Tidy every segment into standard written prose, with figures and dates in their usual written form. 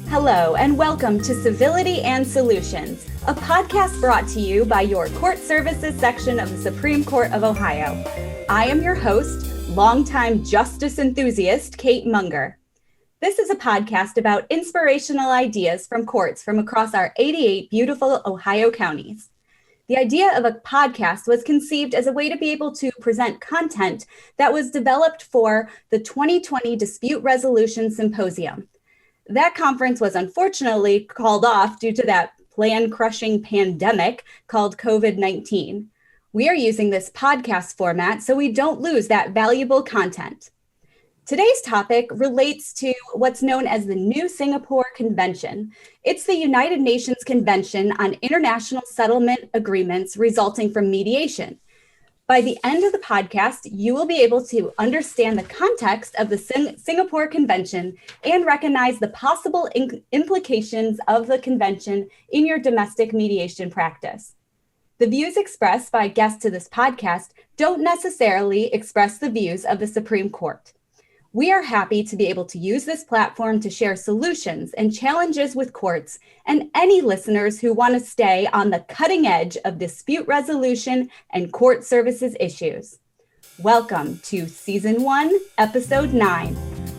Hello, and welcome to Civility and Solutions, a podcast brought to you by your Court Services section of the Supreme Court of Ohio. I am your host, longtime justice enthusiast, Kate Munger. This is a podcast about inspirational ideas from courts from across our 88 beautiful Ohio counties. The idea of a podcast was conceived as a way to be able to present content that was developed for the 2020 Dispute Resolution Symposium. That conference was unfortunately called off due to that plan-crushing pandemic called COVID-19. We are using this podcast format so we don't lose that valuable content. Today's topic relates to what's known as the New Singapore Convention. It's the United Nations Convention on International Settlement Agreements resulting from mediation. By the end of the podcast, you will be able to understand the context of the Singapore Convention and recognize the possible implications of the convention in your domestic mediation practice. The views expressed by guests to this podcast don't necessarily express the views of the Supreme Court. We are happy to be able to use this platform to share solutions and challenges with courts and any listeners who want to stay on the cutting edge of dispute resolution and court services issues. Welcome to Season 1, Episode 9.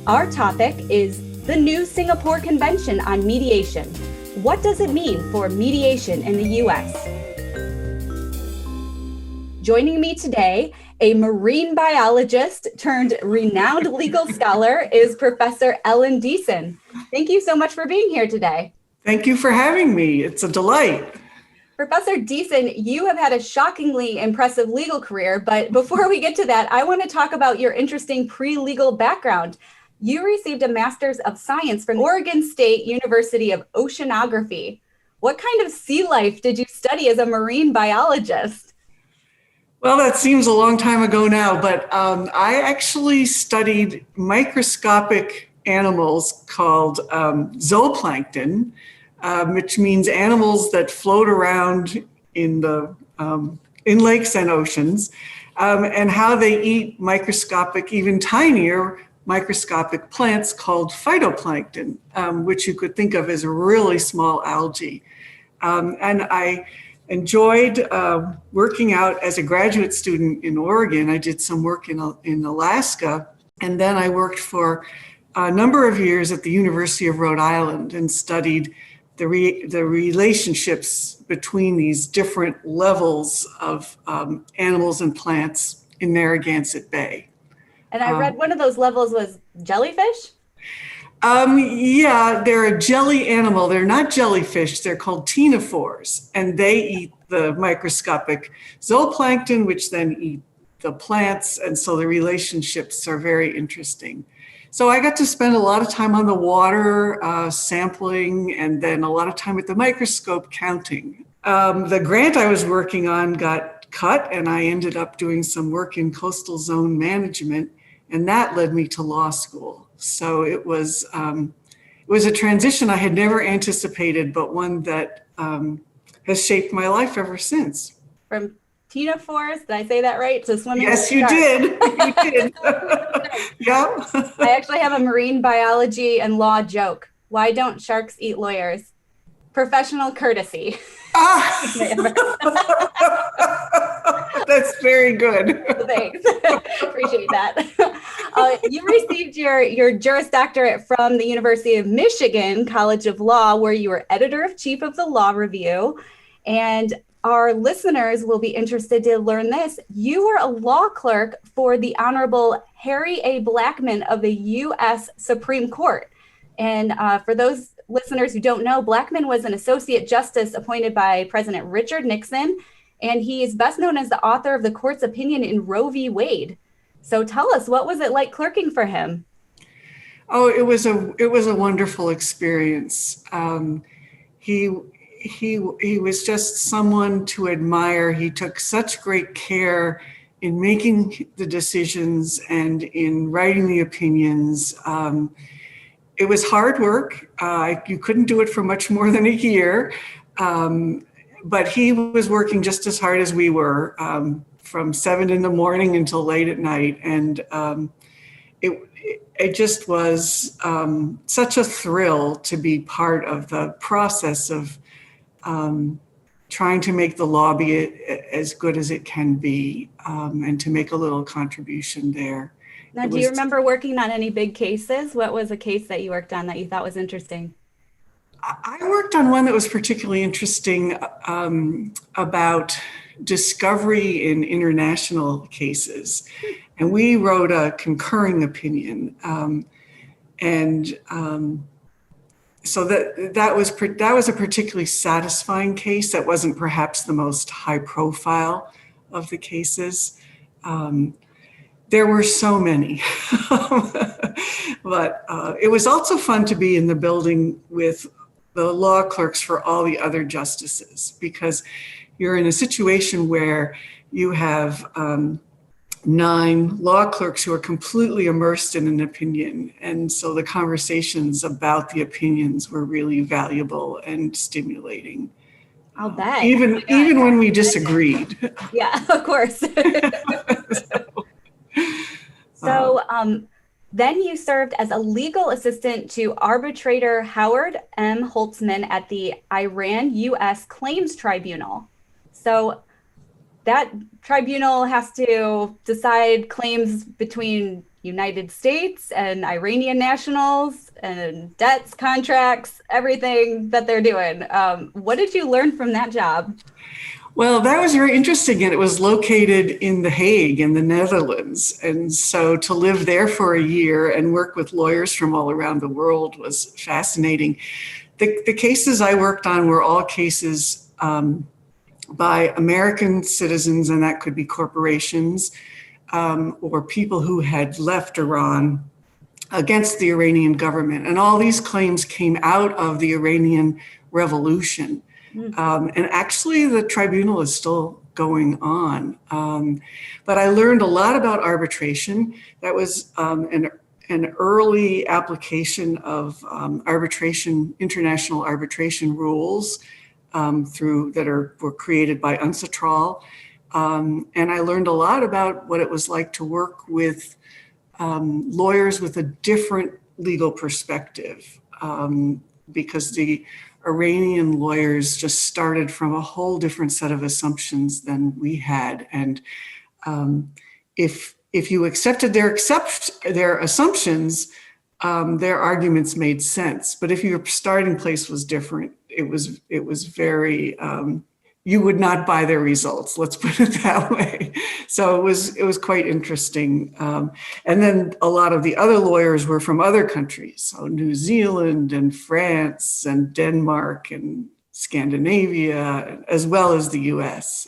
Our topic is the New Singapore Convention on Mediation. What does it mean for mediation in the U.S.? Joining me today, a marine biologist turned renowned legal scholar, is Professor Ellen Deason. Thank you so much for being here today. Thank you for having me. It's a delight. Professor Deason, you have had a shockingly impressive legal career, but before we get to that, I want to talk about your interesting pre-legal background. You received a Master's of Science from Oregon State University of Oceanography. What kind of sea life did you study as a marine biologist? Well, that seems a long time ago now, but I actually studied microscopic animals called zooplankton, which means animals that float around in lakes and oceans, and how they eat microscopic, even tinier microscopic plants called phytoplankton, which you could think of as a really small algae. And I enjoyed working out as a graduate student in Oregon. I did some work in Alaska, and then I worked for a number of years at the University of Rhode Island and studied the relationships between these different levels of animals and plants in Narragansett Bay. And I read one of those levels was jellyfish? Yeah, they're a jelly animal. They're not jellyfish. They're called ctenophores, and they eat the microscopic zooplankton, which then eat the plants. And so the relationships are very interesting. So I got to spend a lot of time on the water, sampling, and then a lot of time at the microscope counting. The grant I was working on got cut, and I ended up doing some work in coastal zone management, and that led me to law school. So it was a transition I had never anticipated, but one that has shaped my life ever since. From ctenophores, did I say that right? So swimming. Yes, you did. You did. Yeah. I actually have a marine biology and law joke. Why don't sharks eat lawyers? Professional courtesy. That's very good. Thanks. Appreciate that. You received your Juris Doctorate from the University of Michigan College of Law, where you were editor-in-chief of the Law Review. And our listeners will be interested to learn this. You were a law clerk for the Honorable Harry A. Blackmun of the U.S. Supreme Court. And for those listeners who don't know, Blackmun was an associate justice appointed by President Richard Nixon, and he is best known as the author of the court's opinion in Roe v. Wade. So tell us, what was it like clerking for him? Oh, it was a wonderful experience. He was just someone to admire. He took such great care in making the decisions and in writing the opinions. It was hard work. You couldn't do it for much more than a year. But he was working just as hard as we were, from 7 a.m. until late at night. And it just was such a thrill to be part of the process of trying to make the law be as good as it can be, and to make a little contribution there. Now, do you remember working on any big cases? What was a case that you worked on that you thought was interesting? I worked on one that was particularly interesting, about discovery in international cases. And we wrote a concurring opinion. So that was a particularly satisfying case. That wasn't perhaps the most high profile of the cases. There were so many, but it was also fun to be in the building with the law clerks for all the other justices, because you're in a situation where you have 9 law clerks who are completely immersed in an opinion. And so the conversations about the opinions were really valuable and stimulating. I'll bet. Even when we disagreed. Yeah, of course. So then you served as a legal assistant to arbitrator Howard M. Holtzman at the Iran-U.S. Claims Tribunal. So that tribunal has to decide claims between United States and Iranian nationals and debts, contracts, everything that they're doing. What did you learn from that job? Well, that was very interesting, and it was located in The Hague in the Netherlands. And so to live there for a year and work with lawyers from all around the world was fascinating. The cases I worked on were all cases by American citizens, and that could be corporations, or people who had left Iran against the Iranian government. And all these claims came out of the Iranian Revolution. And actually, the tribunal is still going on. But I learned a lot about arbitration. That was an early application of international arbitration rules were created by UNCITRAL. And I learned a lot about what it was like to work with lawyers with a different legal perspective, because the Iranian lawyers just started from a whole different set of assumptions than we had. And if you accepted their assumptions, their arguments made sense. But if your starting place was different, it was very, you would not buy their results, let's put it that way. So it was quite interesting. And then a lot of the other lawyers were from other countries, so New Zealand and France and Denmark and Scandinavia, as well as the US.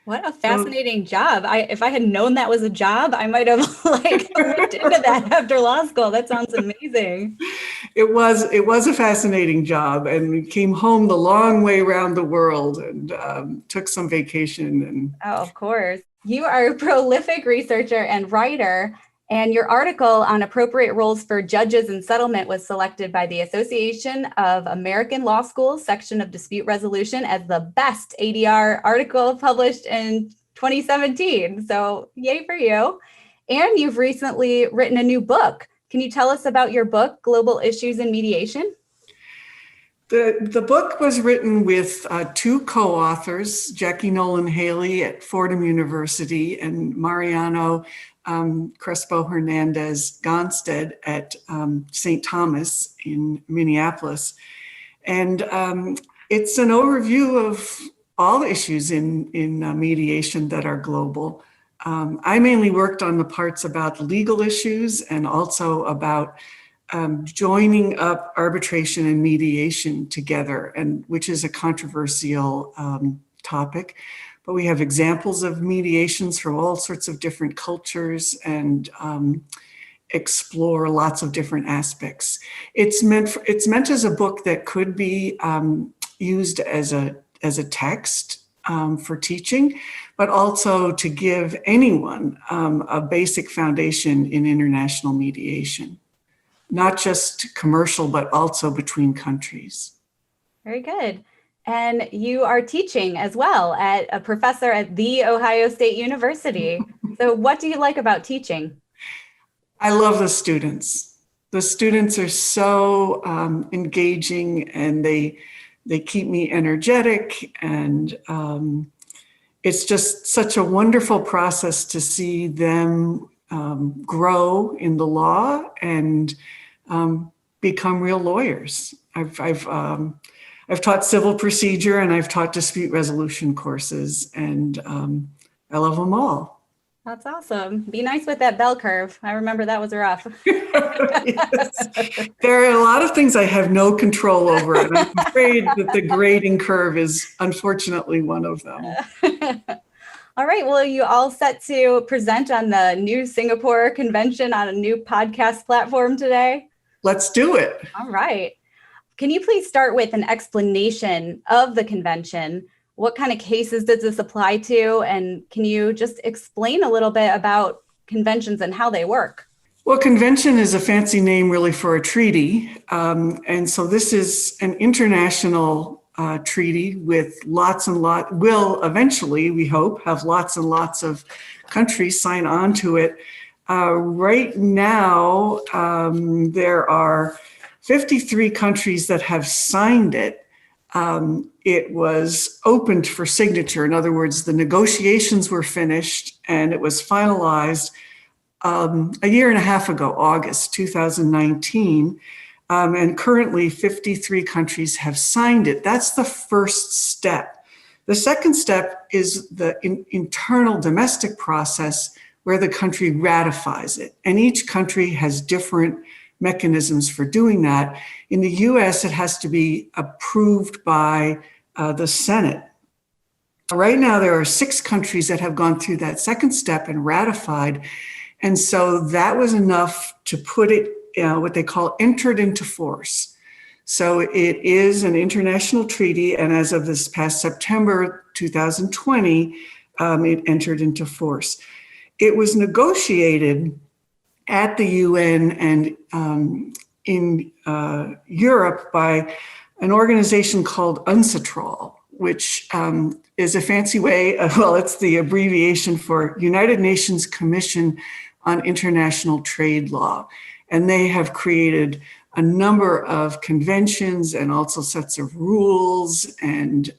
What a fascinating job. If I had known that was a job, I might have looked into that after law school. That sounds amazing. It was a fascinating job, and we came home the long way around the world and took some vacation. Oh, of course. You are a prolific researcher and writer, and your article on appropriate roles for judges in settlement was selected by the Association of American Law Schools section of dispute resolution as the best ADR article published in 2017. So yay for you. And you've recently written a new book. Can you tell us about your book, Global Issues in Mediation? The book was written with 2 co-authors, Jackie Nolan Haley at Fordham University and Mariano Crespo Hernandez Gonstead at St. Thomas in Minneapolis. And it's an overview of all issues in mediation that are global. I mainly worked on the parts about legal issues and also about joining up arbitration and mediation together, and which is a controversial topic. But we have examples of mediations from all sorts of different cultures and explore lots of different aspects. It's meant as a book that could be used as a text for teaching, but also to give anyone a basic foundation in international mediation, not just commercial, but also between countries. Very good. And you are teaching as well at a professor at The Ohio State University. So what do you like about teaching? I love the students. The students are so engaging, and they keep me energetic, and it's just such a wonderful process to see them grow in the law and become real lawyers. I've taught civil procedure, and I've taught dispute resolution courses, and I love them all. That's awesome. Be nice with that bell curve. I remember that was rough. Yes. There are a lot of things I have no control over, and I'm afraid that the grading curve is unfortunately one of them. All right. Well, you all set to present on the new Singapore convention on a new podcast platform today? Let's do it. All right. Can you please start with an explanation of the convention? What kind of cases does this apply to? And can you just explain a little bit about conventions and how they work? Well, convention is a fancy name really for a treaty. And so this is an international treaty with will eventually, we hope, have lots and lots of countries sign on to it. Right now, there are 53 countries that have signed it. It was opened for signature. In other words, the negotiations were finished and it was finalized a year and a half ago, August 2019. And currently 53 countries have signed it. That's the first step. The second step is the internal domestic process where the country ratifies it. And each country has different mechanisms for doing that. In the US, it has to be approved by the Senate. Right now, there are 6 countries that have gone through that second step and ratified. And so that was enough to put it, what they call entered into force. So it is an international treaty. And as of this past September 2020, it entered into force. It was negotiated at the UN and in Europe by an organization called UNCITRAL, which is a fancy way of, well, it's the abbreviation for United Nations Commission on International Trade Law. And they have created a number of conventions and also sets of rules and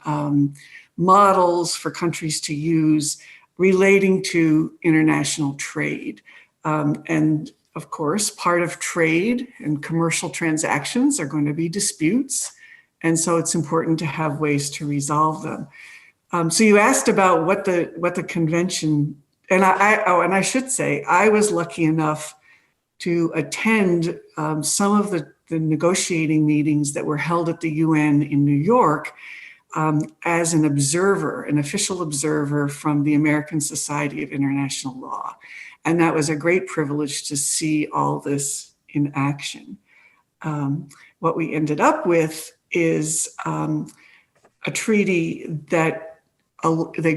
models for countries to use relating to international trade. And of course, part of trade and commercial transactions are going to be disputes. And so it's important to have ways to resolve them. So you asked about what the convention, and I should say, I was lucky enough to attend some of the negotiating meetings that were held at the UN in New York as an observer, an official observer from the American Society of International Law. And that was a great privilege to see all this in action. What we ended up with is a treaty that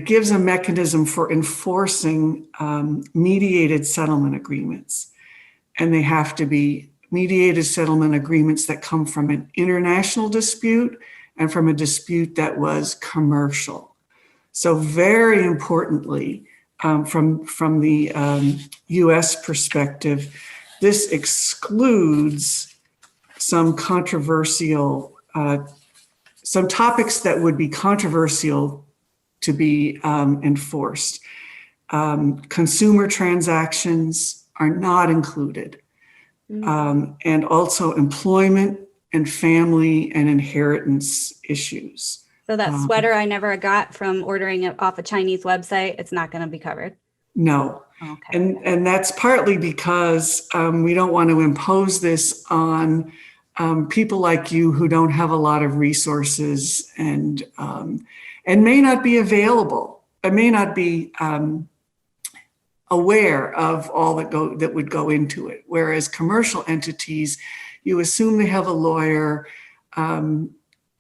gives a mechanism for enforcing mediated settlement agreements. And they have to be mediated settlement agreements that come from an international dispute and from a dispute that was commercial. So very importantly, from the US perspective, this excludes some controversial, some topics that would be controversial to be enforced. Consumer transactions are not included. And also employment and family and inheritance issues. So that sweater I never got from ordering it off a Chinese website, it's not going to be covered? No. Okay. And that's partly because we don't want to impose this on people like you who don't have a lot of resources and may not be available. It may not be aware of all that would go into it. Whereas commercial entities, you assume they have a lawyer,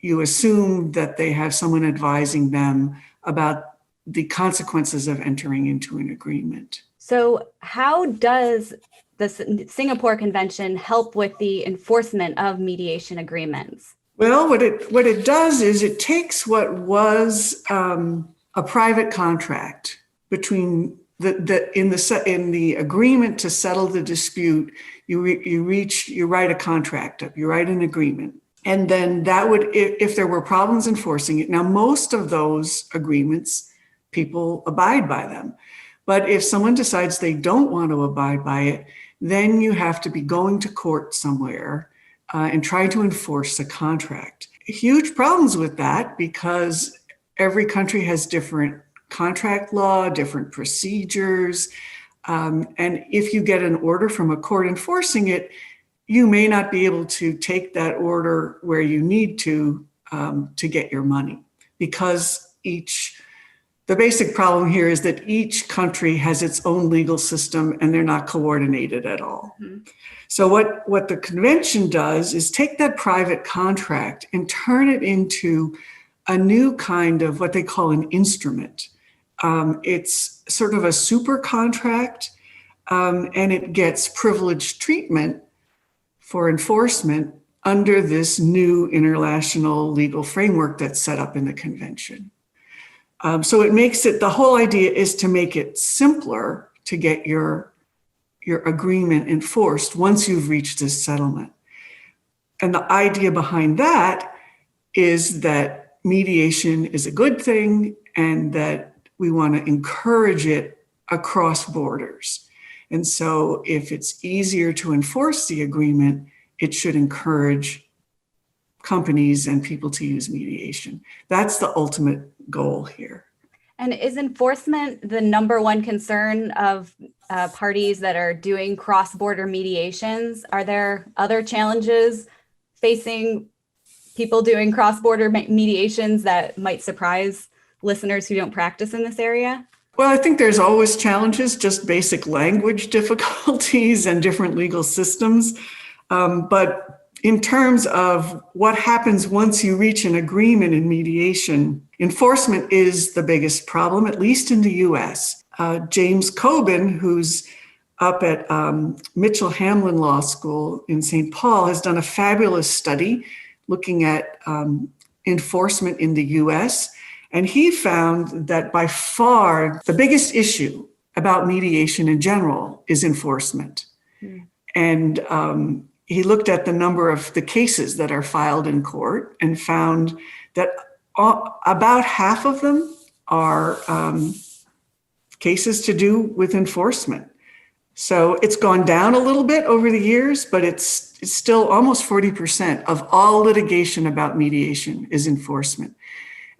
you assume that they have someone advising them about the consequences of entering into an agreement. So how does the Singapore Convention help with the enforcement of mediation agreements? Well, what it does is it takes what was a private contract between in the agreement to settle the dispute, you write a contract up, you write an agreement. And then that would, if there were problems enforcing it, now most of those agreements, people abide by them. But if someone decides they don't want to abide by it, then you have to be going to court somewhere and trying to enforce the contract. Huge problems with that because every country has different contract law, different procedures. And if you get an order from a court enforcing it, you may not be able to take that order where you need to get your money, because the basic problem here is that each country has its own legal system and they're not coordinated at all. Mm-hmm. So what the convention does is take that private contract and turn it into a new kind of what they call an instrument. It's sort of a super contract, and it gets privileged treatment for enforcement under this new international legal framework that's set up in the convention. So it makes it, the whole idea is to make it simpler to get your agreement enforced once you've reached this settlement. And the idea behind that is that mediation is a good thing and that we want to encourage it across borders. And so if it's easier to enforce the agreement, it should encourage companies and people to use mediation. That's the ultimate goal here. And is enforcement the number one concern of parties that are doing cross-border mediations? Are there other challenges facing people doing cross-border mediations that might surprise listeners who don't practice in this area? Well, I think there's always challenges, just basic language difficulties and different legal systems. But in terms of what happens once you reach an agreement in mediation, enforcement is the biggest problem, at least in the US. James Coben, who's up at Mitchell Hamlin Law School in St. Paul, has done a fabulous study looking at enforcement in the US. And he found that by far the biggest issue about mediation in general is enforcement. Mm. And he looked at the number of the cases that are filed in court and found that about half of them are cases to do with enforcement. So it's gone down a little bit over the years, but it's still almost 40% of all litigation about mediation is enforcement.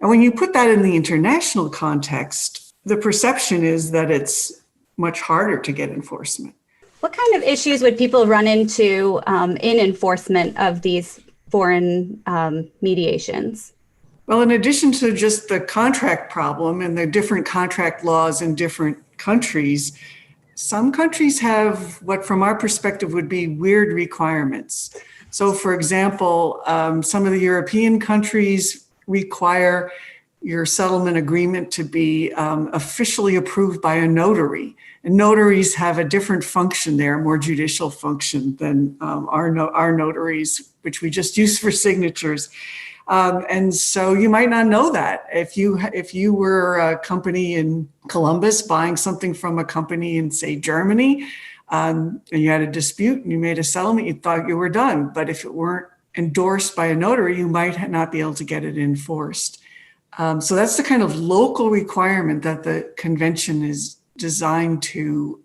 And when you put that in the international context, the perception is that it's much harder to get enforcement. What kind of issues would people run into in enforcement of these foreign mediations? Well, in addition to just the contract problem and the different contract laws in different countries, some countries have what from our perspective would be weird requirements. So for example, some of the European countries require your settlement agreement to be officially approved by a notary. And notaries have a different function there, more judicial function than our notaries, which we just use for signatures. And so you might not know that. If you were a company in Columbus buying something from a company in, say, Germany, and you had a dispute and you made a settlement, you thought you were done. But if it weren't endorsed by a notary, you might not be able to get it enforced. So that's the kind of local requirement that the convention is designed to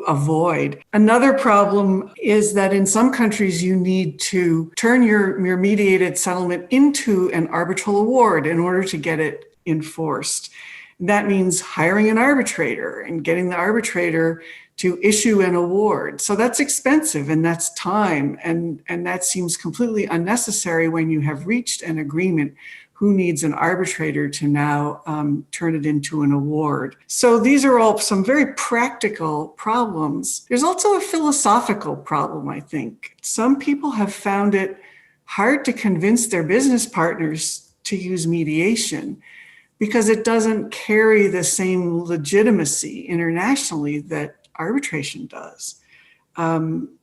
avoid. Another problem is that in some countries you need to turn your mediated settlement into an arbitral award in order to get it enforced. That means hiring an arbitrator and getting the arbitrator to issue an award. So that's expensive and that's time, and that seems completely unnecessary when you have reached an agreement. Who needs an arbitrator to now turn it into an award? So these are all some very practical problems. There's also a philosophical problem, I think. Some people have found it hard to convince their business partners to use mediation because it doesn't carry the same legitimacy internationally that arbitration does.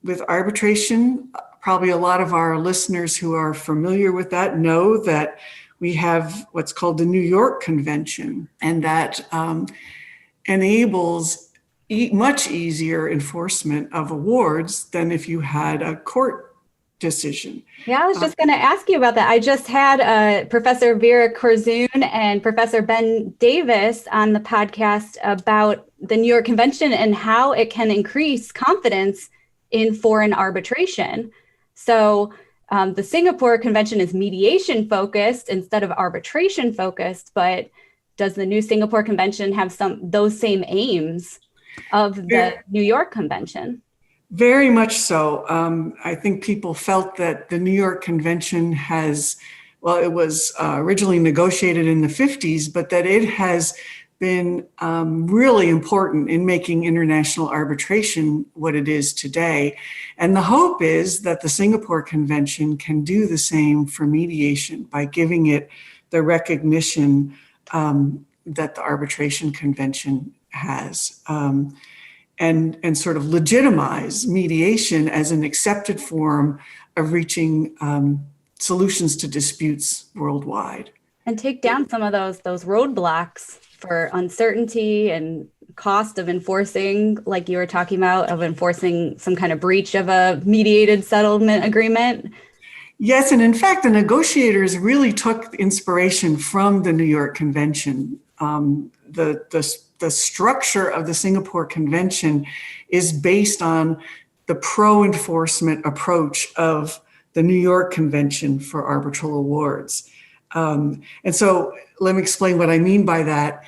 With arbitration, probably a lot of our listeners who are familiar with that know that we have what's called the New York Convention, and that enables much easier enforcement of awards than if you had a court decision. Yeah, I was just going to ask you about that. I just had Professor Vera Korzoon and Professor Ben Davis on the podcast about the New York Convention and how it can increase confidence in foreign arbitration. So the Singapore Convention is mediation focused instead of arbitration focused, but does the new Singapore Convention have those same aims of the New York Convention? Very much so. I think people felt that the New York Convention it was originally negotiated in the 50s, but that it has been really important in making international arbitration what it is today. And the hope is that the Singapore Convention can do the same for mediation by giving it the recognition that the Arbitration Convention has. And sort of legitimize mediation as an accepted form of reaching solutions to disputes worldwide. And take down some of those roadblocks for uncertainty and cost of enforcing, like you were talking about, of enforcing some kind of breach of a mediated settlement agreement. Yes, and in fact, the negotiators really took inspiration from the New York Convention. The structure of the Singapore Convention is based on the pro-enforcement approach of the New York Convention for Arbitral Awards. And so let me explain what I mean by that.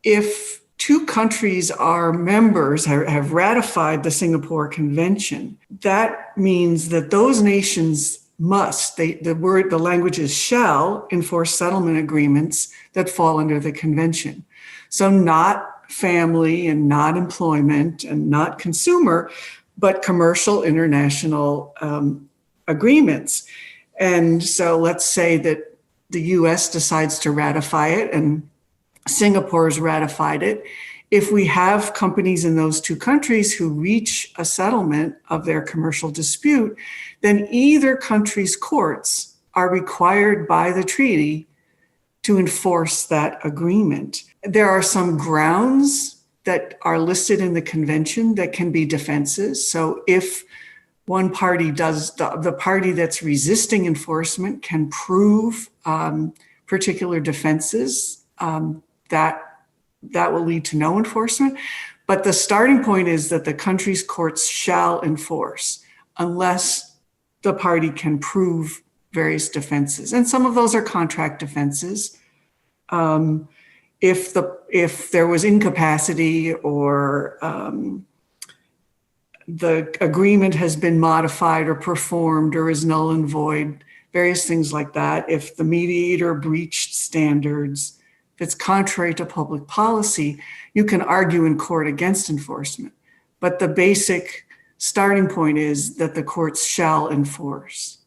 If two countries are members, have ratified the Singapore Convention, that means that those nations must, the language is shall, enforce settlement agreements that fall under the convention. So not family and not employment and not consumer, but commercial international agreements. And so let's say that the US decides to ratify it and Singapore's ratified it. If we have companies in those two countries who reach a settlement of their commercial dispute, then either country's courts are required by the treaty to enforce that agreement. There are some grounds that are listed in the convention that can be defenses. So if one party does, the party that's resisting enforcement can prove particular defenses, that will lead to no enforcement. But the starting point is that the country's courts shall enforce unless the party can prove various defenses. And some of those are contract defenses. If there was incapacity or the agreement has been modified or performed or is null and void, various things like that. If the mediator breached standards, if it's contrary to public policy, you can argue in court against enforcement. But the basic starting point is that the courts shall enforce.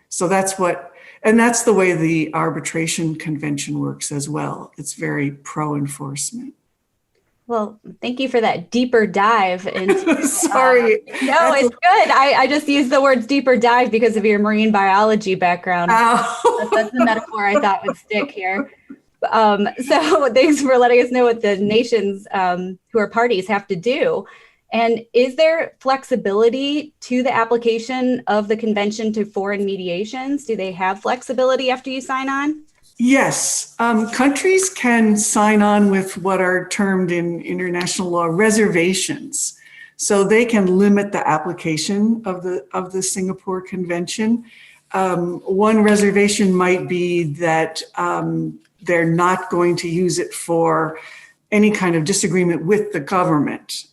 So that's the way the arbitration convention works as well. It's very pro-enforcement. Well, thank you for that deeper dive into. Sorry. No, it's good. I just used the words deeper dive because of your marine biology background. Oh. That's the metaphor I thought would stick here. So thanks for letting us know what the nations who are parties have to do. And is there flexibility to the application of the convention to foreign mediations? Do they have flexibility after you sign on? Yes, countries can sign on with what are termed in international law reservations. So they can limit the application of the Singapore Convention. One reservation might be that they're not going to use it for any kind of disagreement with the government,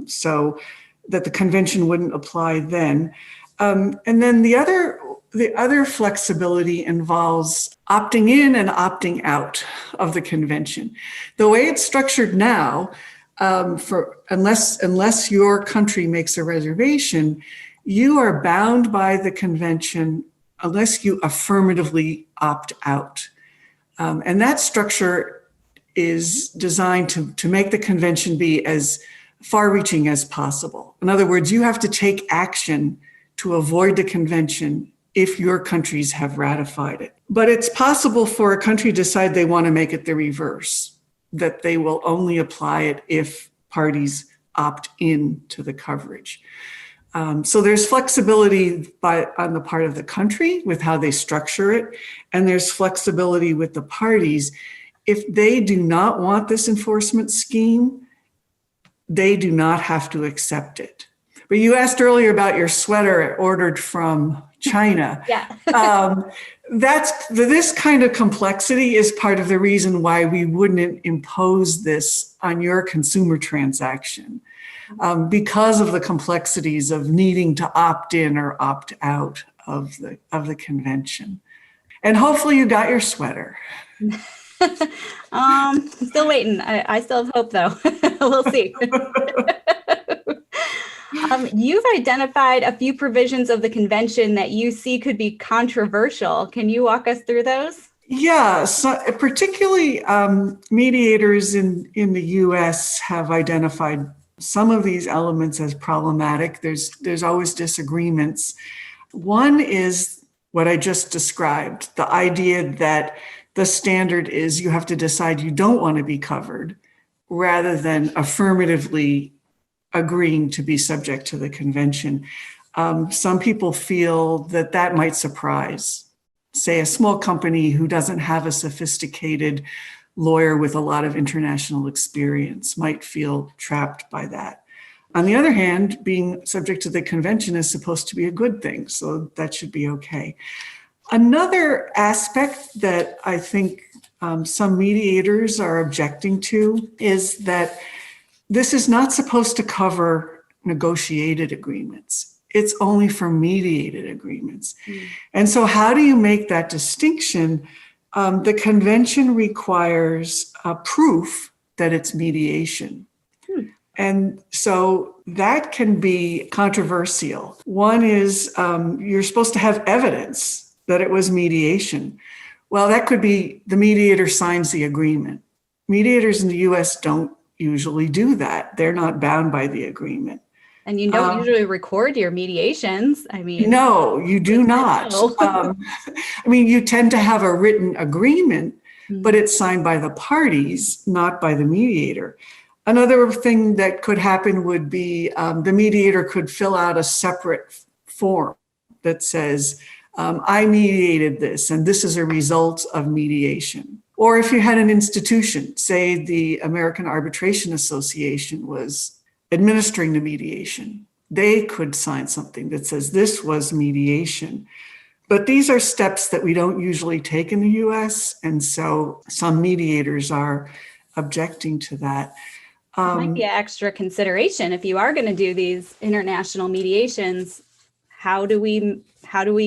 so that the convention wouldn't apply then. And then the other flexibility involves opting in and opting out of the convention. The way it's structured now, unless your country makes a reservation, you are bound by the convention unless you affirmatively opt out. And that structure is designed to make the convention be as far-reaching as possible. In other words, you have to take action to avoid the convention if your countries have ratified it. But it's possible for a country to decide they want to make it the reverse. that they will only apply it if parties opt in to the coverage. So there's flexibility on the part of the country with how they structure it, and there's flexibility with the parties. If they do not want this enforcement scheme, they do not have to accept it. But you asked earlier about your sweater ordered from China. Yeah. This kind of complexity is part of the reason why we wouldn't impose this on your consumer transaction, because of the complexities of needing to opt in or opt out of the convention. And hopefully you got your sweater. I'm still waiting. I still have hope, though. We'll see. You've identified a few provisions of the convention that you see could be controversial. Can you walk us through those? Yeah, so particularly mediators in the U.S. have identified some of these elements as problematic. There's always disagreements. One is what I just described, the idea that the standard is you have to decide you don't want to be covered rather than affirmatively agreeing to be subject to the convention. Some people feel that might surprise, say, a small company who doesn't have a sophisticated lawyer with a lot of international experience might feel trapped by that. On the other hand, being subject to the convention is supposed to be a good thing, so that should be okay. Another aspect that I think some mediators are objecting to is that this is not supposed to cover negotiated agreements. It's only for mediated agreements. And so how do you make that distinction? The convention requires proof that it's mediation. And so that can be controversial. One is you're supposed to have evidence that it was mediation. Well, that could be the mediator signs the agreement. Mediators in the US don't usually do that. They're not bound by the agreement. And you don't usually record your mediations. No, you do not. You tend to have a written agreement, but it's signed by the parties, not by the mediator. Another thing that could happen would be the mediator could fill out a separate form that says, I mediated this, and this is a result of mediation. Or if you had an institution, say the American Arbitration Association was administering the mediation, they could sign something that says this was mediation. But these are steps that we don't usually take in the US, and so some mediators are objecting to that. It might be an extra consideration if you are going to do these international mediations. How do we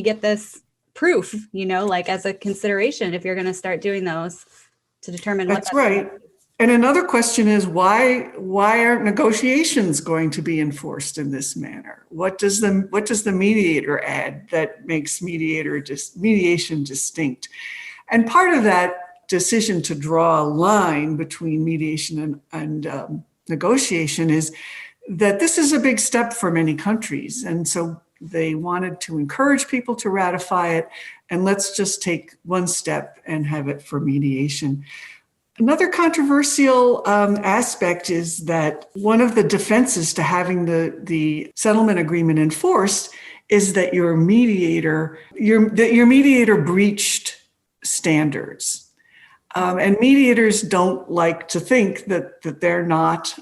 get this proof, as a consideration if you're going to start doing those to determine what that's right. And another question is why aren't negotiations going to be enforced in this manner? What does the mediator add that makes mediation distinct? And part of that decision to draw a line between mediation and negotiation is that this is a big step for many countries, and so they wanted to encourage people to ratify it, and let's just take one step and have it for mediation. Another controversial aspect is that one of the defenses to having the settlement agreement enforced is that your mediator breached standards. And mediators don't like to think that they're not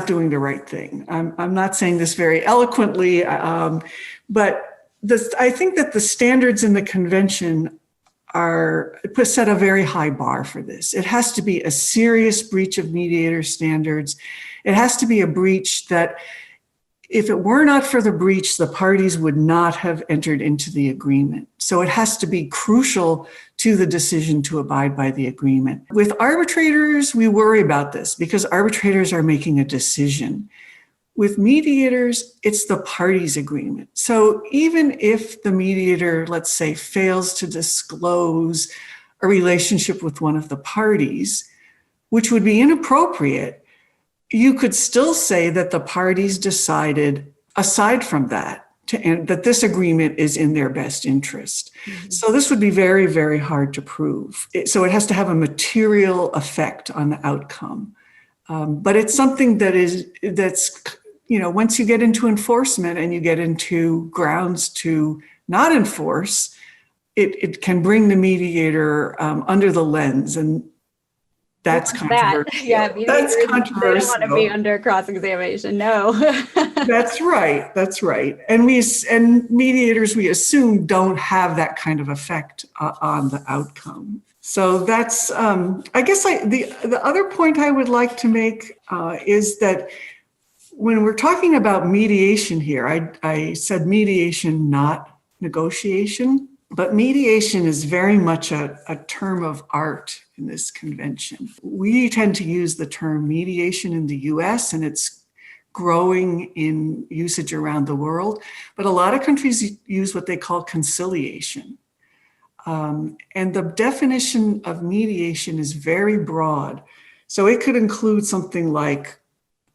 doing the right thing. I'm not saying this very eloquently, but I think that the standards in the convention set a very high bar for this. It has to be a serious breach of mediator standards. It has to be a breach that, if it were not for the breach, the parties would not have entered into the agreement. So it has to be crucial to the decision to abide by the agreement. With arbitrators, we worry about this because arbitrators are making a decision. With mediators, it's the parties' agreement. So even if the mediator, let's say, fails to disclose a relationship with one of the parties, which would be inappropriate, you could still say that the parties decided, aside from that, and that this agreement is in their best interest. So this would be very, very hard to prove. So it has to have a material effect on the outcome. But it's something that's, once you get into enforcement and you get into grounds to not enforce, it can bring the mediator under the lens, and that's controversial. Yeah, that's controversial. They don't want to be under cross-examination. No. That's right. And mediators, we assume, don't have that kind of effect on the outcome. So that's, I guess, the other point I would like to make is that when we're talking about mediation here, I said mediation, not negotiation. But mediation is very much a term of art in this convention. We tend to use the term mediation in the US, and it's growing in usage around the world. But a lot of countries use what they call conciliation. And the definition of mediation is very broad. So it could include something like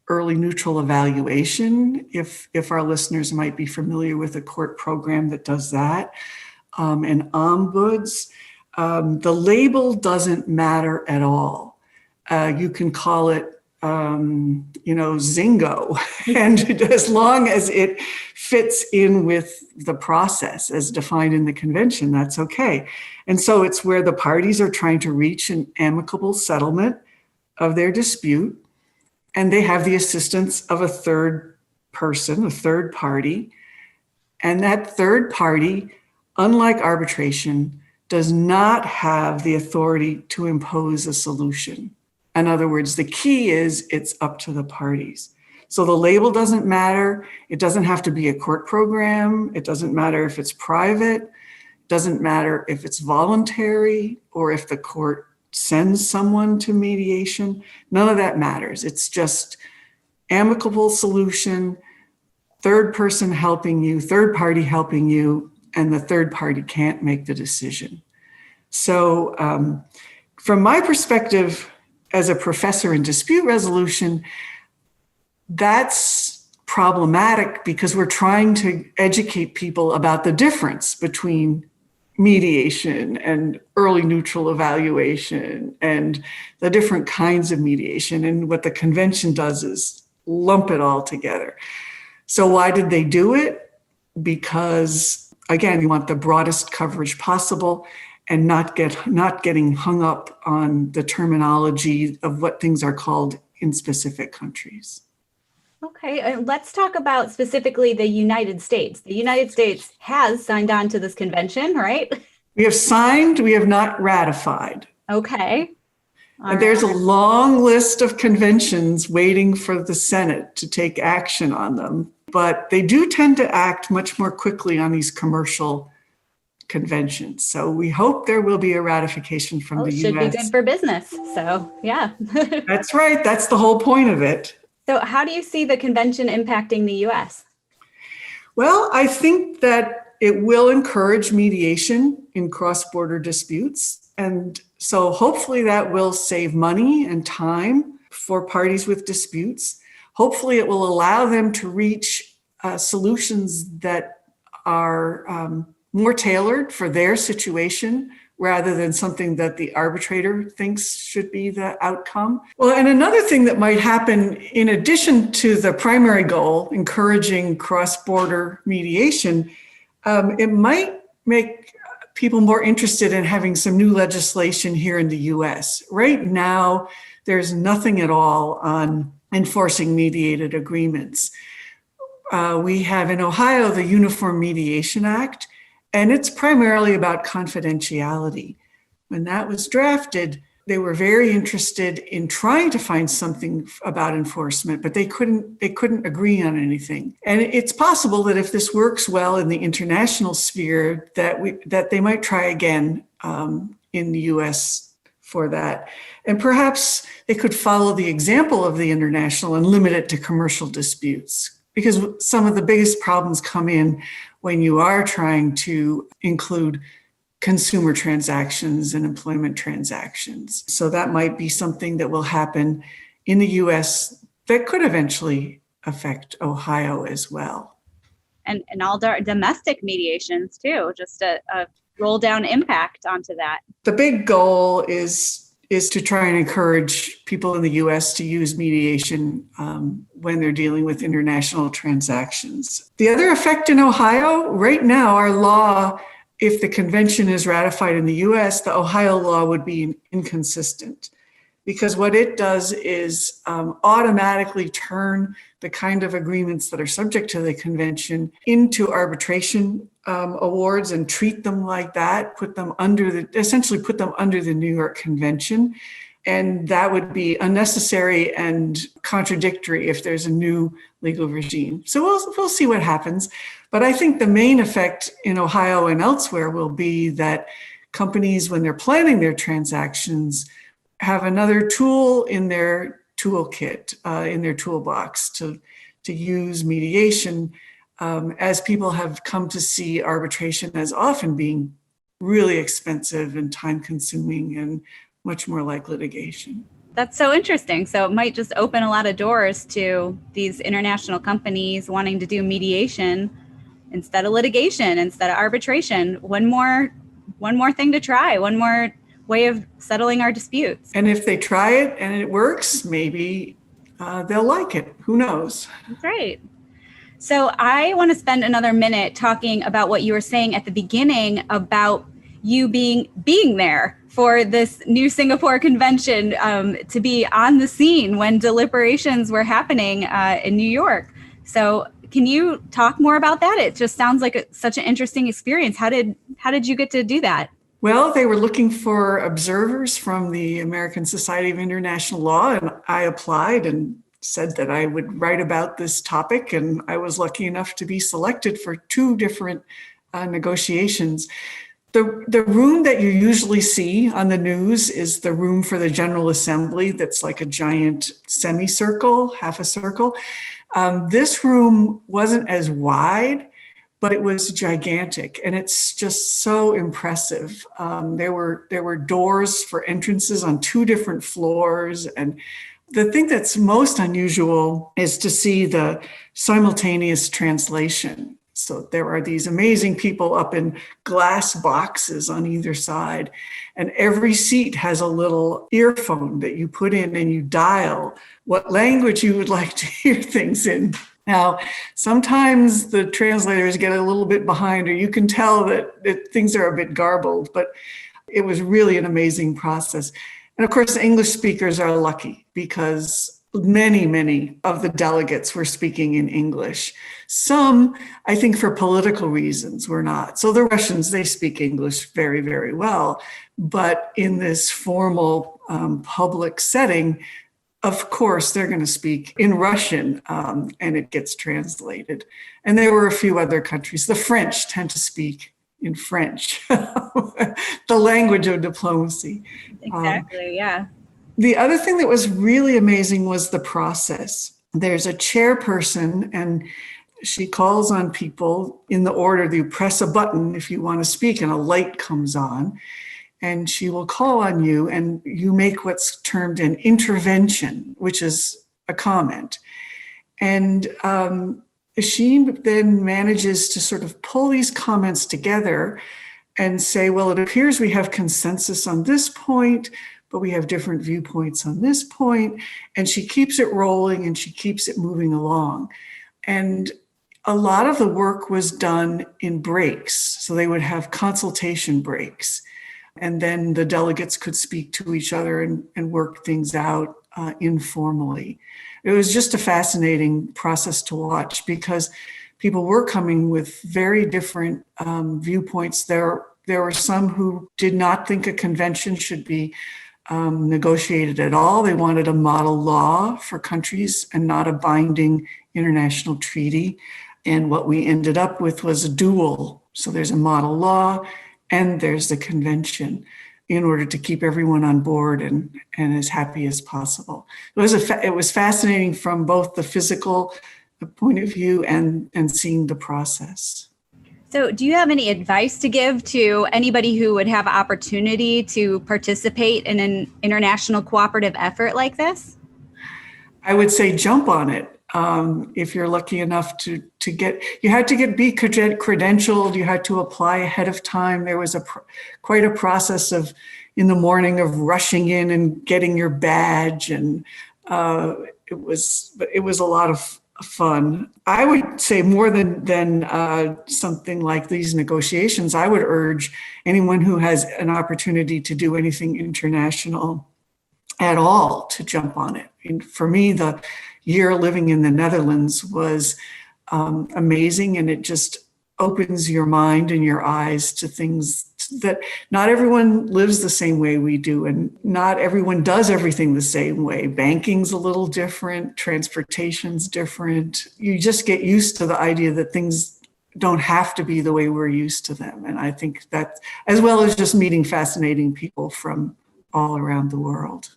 early neutral evaluation, if our listeners might be familiar with a court program that does that. And ombuds. The label doesn't matter at all. You can call it, Zingo, and as long as it fits in with the process as defined in the convention, that's okay. And so it's where the parties are trying to reach an amicable settlement of their dispute, and they have the assistance of a third person, a third party, and that third party, unlike arbitration, does not have the authority to impose a solution. In other words, the key is it's up to the parties. So the label doesn't matter. It doesn't have to be a court program. It doesn't matter if it's private. It doesn't matter if it's voluntary or if the court sends someone to mediation. None of that matters. It's just amicable solution, third person helping you, third party helping you, and the third party can't make the decision. So from my perspective as a professor in dispute resolution, that's problematic because we're trying to educate people about the difference between mediation and early neutral evaluation and the different kinds of mediation. And what the convention does is lump it all together. So why did they do it? Because again, you want the broadest coverage possible and not getting hung up on the terminology of what things are called in specific countries. Okay, let's talk about specifically the United States. The United States has signed on to this convention, right? We have signed, we have not ratified. Okay. And there's a long list of conventions waiting for the Senate to take action on them. But they do tend to act much more quickly on these commercial conventions. So we hope there will be a ratification from the US. It should be good for business. So, yeah. That's right. That's the whole point of it. So how do you see the convention impacting the US? Well, I think that it will encourage mediation in cross-border disputes. And so hopefully that will save money and time for parties with disputes. Hopefully it will allow them to reach solutions that are more tailored for their situation rather than something that the arbitrator thinks should be the outcome. Well, and another thing that might happen in addition to the primary goal, encouraging cross-border mediation, it might make people more interested in having some new legislation here in the US. Right now, there's nothing at all on enforcing mediated agreements. We have in Ohio the Uniform Mediation Act, and it's primarily about confidentiality. When that was drafted, they were very interested in trying to find something about enforcement, but they couldn't agree on anything. And it's possible that if this works well in the international sphere, that they might try again in the US for that. And perhaps they could follow the example of the international and limit it to commercial disputes, because some of the biggest problems come in when you are trying to include consumer transactions and employment transactions. So that might be something that will happen in the US that could eventually affect Ohio as well. and all domestic mediations too, just a roll down impact onto that. The big goal is to try and encourage people in the U.S. to use mediation when they're dealing with international transactions. The other effect in Ohio, right now, our law, if the convention is ratified in the U.S., the Ohio law would be inconsistent, because what it does is automatically turn the kind of agreements that are subject to the convention into arbitration awards and treat them like that, essentially put them under the New York Convention. And that would be unnecessary and contradictory if there's a new legal regime. So we'll see what happens. But I think the main effect in Ohio and elsewhere will be that companies, when they're planning their transactions, have another tool in their toolkit, in their toolbox to use mediation, as people have come to see arbitration as often being really expensive and time-consuming and much more like litigation. That's so interesting. So it might just open a lot of doors to these international companies wanting to do mediation instead of litigation, instead of arbitration. One more thing to try, one more way of settling our disputes. And if they try it and it works, maybe they'll like it. Who knows? That's right. So I want to spend another minute talking about what you were saying at the beginning about you being there for this new Singapore convention, to be on the scene when deliberations were happening in New York. So can you talk more about that? It just sounds like such an interesting experience. How did you get to do that? Well, they were looking for observers from the American Society of International Law, and I applied and said that I would write about this topic, and I was lucky enough to be selected for 2 different negotiations. The room that you usually see on the news is the room for the General Assembly that's like a giant semicircle, half a circle. This room wasn't as wide, but it was gigantic, and it's just so impressive. There were doors for entrances on 2 different floors, and the thing that's most unusual is to see the simultaneous translation. So there are these amazing people up in glass boxes on either side, and every seat has a little earphone that you put in and you dial what language you would like to hear things in. Now, sometimes the translators get a little bit behind, or you can tell that things are a bit garbled, but it was really an amazing process. And of course, the English speakers are lucky because many of the delegates were speaking in English. Some, I think for political reasons, were not. So the Russians, they speak English very, very well. But in this formal public setting, of course, they're going to speak in Russian, and it gets translated. And there were a few other countries. The French tend to speak in French, the language of diplomacy. Exactly, yeah. The other thing that was really amazing was the process. There's a chairperson, and she calls on people in the order. You press a button if you want to speak, and a light comes on. And she will call on you, and you make what's termed an intervention, which is a comment. And she then manages to sort of pull these comments together and say, well, it appears we have consensus on this point, but we have different viewpoints on this point. And she keeps it rolling and she keeps it moving along. And a lot of the work was done in breaks. So they would have consultation breaks. And then the delegates could speak to each other and work things out informally. It was just a fascinating process to watch because people were coming with very different viewpoints. There were some who did not think a convention should be negotiated at all. They wanted a model law for countries and not a binding international treaty. And what we ended up with was a dual. So there's a model law and there's the convention in order to keep everyone on board and as happy as possible. It was fascinating from both the physical point of view and seeing the process. So do you have any advice to give to anybody who would have opportunity to participate in an international cooperative effort like this? I would say jump on it. If you're lucky enough to get, you had to be credentialed, you had to apply ahead of time. There was quite a process of in the morning of rushing in and getting your badge, and it was a lot of fun. I would say more than something like these negotiations, I would urge anyone who has an opportunity to do anything international at all to jump on it. And for me, the year living in the Netherlands was amazing, and it just opens your mind and your eyes to things that not everyone lives the same way we do, and not everyone does everything the same way. Banking's a little different, transportation's different. You just get used to the idea that things don't have to be the way we're used to them. And I think that, as well as just meeting fascinating people from all around the world.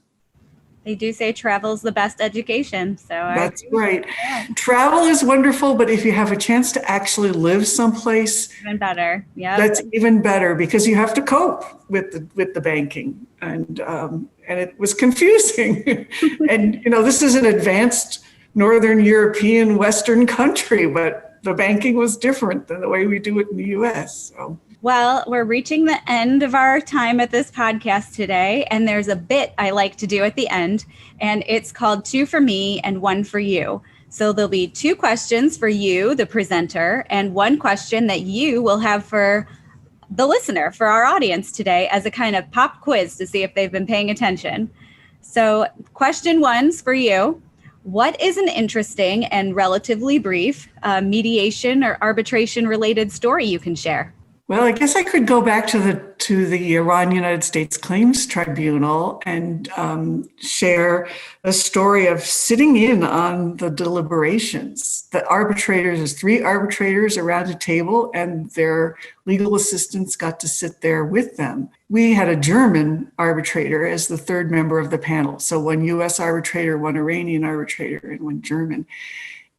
They do say travel's the best education. So that's right. Travel is wonderful, but if you have a chance to actually live someplace, even better. Yeah, that's even better, because you have to cope with the banking, and it was confusing. And this is an advanced Northern European Western country, but the banking was different than the way we do it in the U.S. So. Well, we're reaching the end of our time at this podcast today, and there's a bit I like to do at the end, and it's called 2 for me and 1 for you. So there'll be 2 questions for you, the presenter, and 1 question that you will have for the listener, for our audience today, as a kind of pop quiz to see if they've been paying attention. So question 1's for you. What is an interesting and relatively brief mediation or arbitration related story you can share? Well, I guess I could go back to the Iran-United States Claims Tribunal and share a story of sitting in on the deliberations. The arbitrators, there's 3 arbitrators around a table, and their legal assistants got to sit there with them. We had a German arbitrator as the 3rd member of the panel. So 1 U.S. arbitrator, 1 Iranian arbitrator, and 1 German.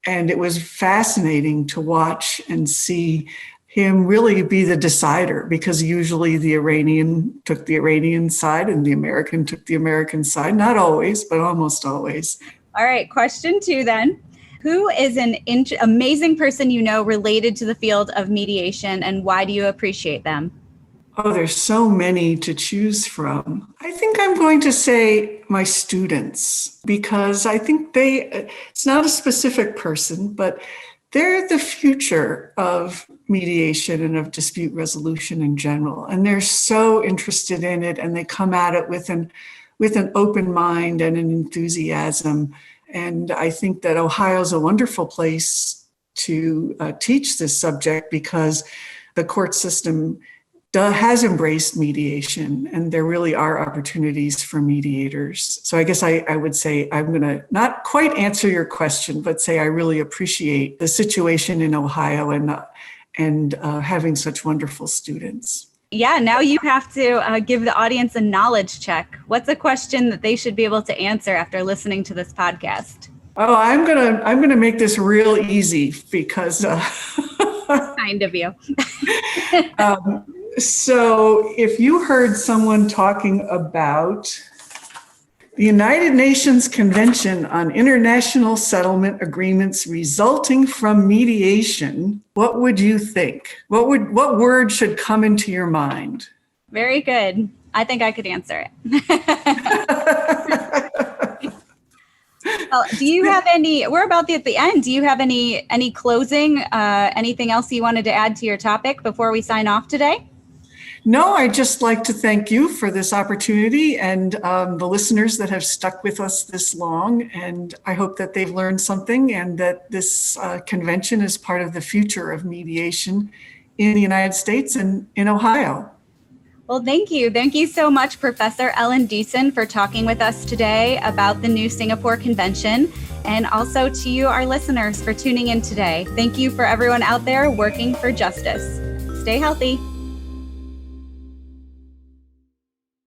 And it was fascinating to watch and see him really be the decider, because usually the Iranian took the Iranian side and the American took the American side. Not always, but almost always. All right, question 2 then. Who is an amazing person you know related to the field of mediation, and why do you appreciate them? Oh, there's so many to choose from. I think I'm going to say my students, because I think it's not a specific person, but they're the future of mediation and of dispute resolution in general. And they're so interested in it, and they come at it with an open mind and an enthusiasm. And I think that Ohio's a wonderful place to teach this subject, because the court system has embraced mediation, and there really are opportunities for mediators. So I guess I would say I'm going to not quite answer your question, but say I really appreciate the situation in Ohio and having such wonderful students. Yeah, now you have to give the audience a knowledge check. What's a question that they should be able to answer after listening to this podcast? Oh, I'm gonna make this real easy, because kind of you. So if you heard someone talking about the United Nations Convention on International Settlement Agreements resulting from mediation, what would you think? What word should come into your mind? Very good. I think I could answer it. Well, do you have we're about at the end. Do you have any closing, anything else you wanted to add to your topic before we sign off today? No, I'd just like to thank you for this opportunity, and the listeners that have stuck with us this long. And I hope that they've learned something, and that this convention is part of the future of mediation in the United States and in Ohio. Well, thank you. Thank you so much, Professor Ellen Deason, for talking with us today about the new Singapore Convention, and also to you, our listeners, for tuning in today. Thank you for everyone out there working for justice. Stay healthy.